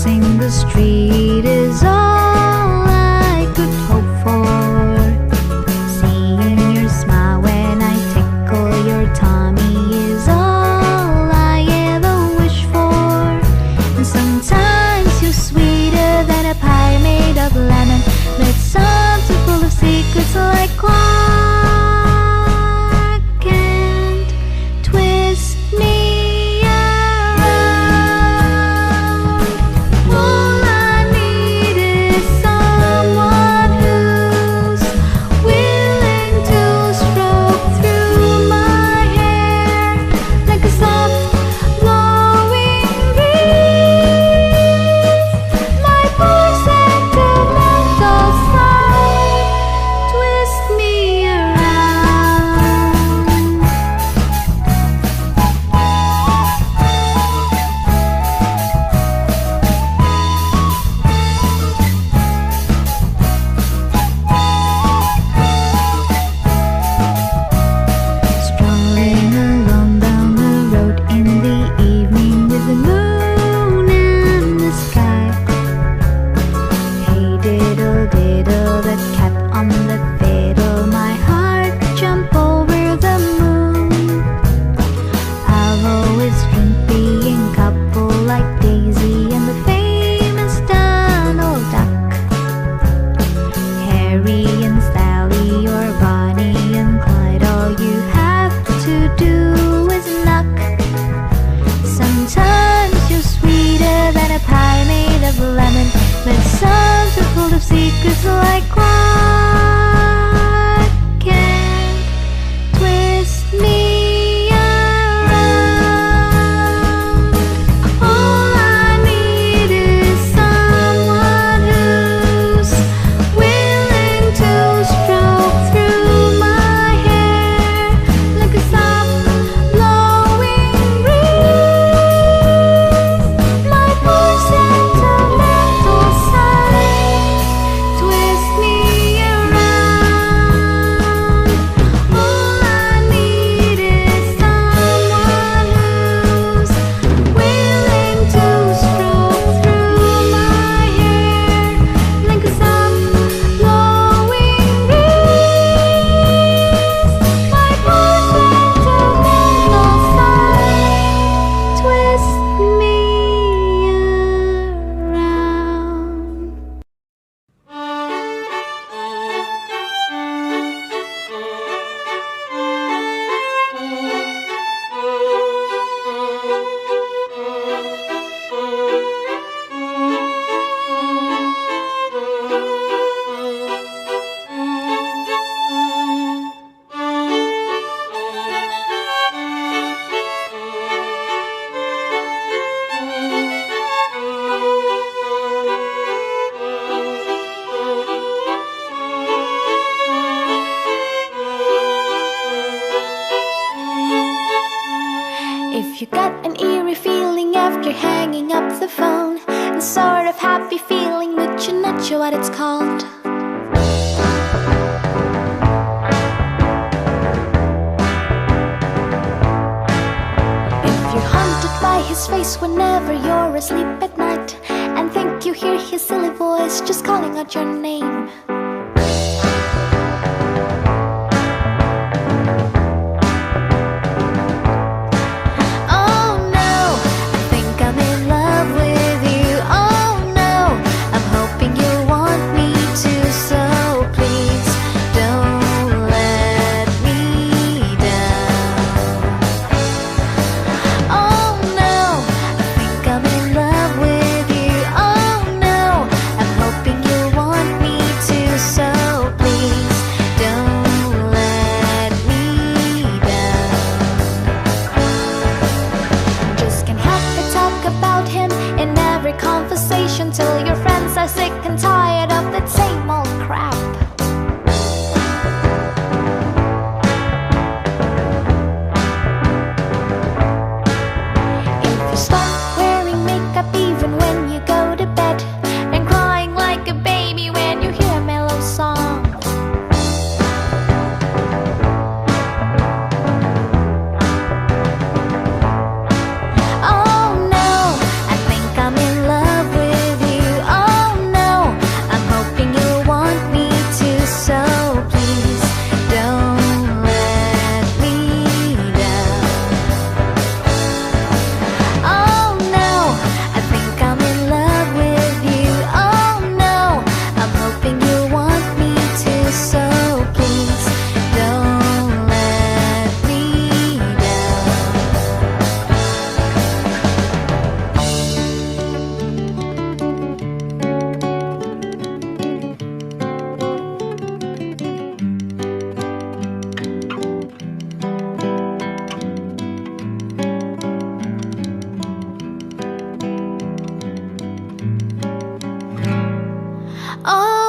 Crossing the street is all I could hope for. Seeing your smile when I tickle your tummy is all I ever wish for. And sometimes you're sweeter than a pie made of lemon, but sometimes full of secrets like Clark Kent. Twist me around. All I need is someone who's willing to stroke through my hair like a soft blowing breeze. My poor sentimental side, twist me around. Strolling along down the road in the evening with the moon and the sky. Hey diddle diddle, the cat on the fiddle, my heart jump over the moon. I've always dreamed being couple like Daisy and the famous Donald Duck. Harry and Sally or Bonnie and Clyde, all you have to do is knock. Sometimes you're sweeter than a pie made of lemon, but sometimes you're full of secrets like Clark Kent. Twist me around. All I need is someone who's willing to stroke through my hair like a soft blowing breeze. My poor sentimental side, twist me around. All I need is someone who's willing to stroke through my hair like a soft blowing breeze. My poor sentimental side, twist me If you got an eerie feeling after hanging up the phone, and sort of happy feeling but you're not sure what it's called. If you're haunted by his face whenever you're asleep at night, and think you hear his silly voice just calling out your name. Oh no, I think I'm in love with you. Oh no, I'm hoping you want me to, so please don't let me down. Oh no, I think I'm in love with you. Oh no, I'm hoping you want me to, so please don't let me down. Just can't help but talk about him in every conversation till your friends are sick and tired of that same old crap. If you start wearing makeup even when you go to bed, and crying like a baby when you hear a mellow song. Oh no, I think I'm in love with Oh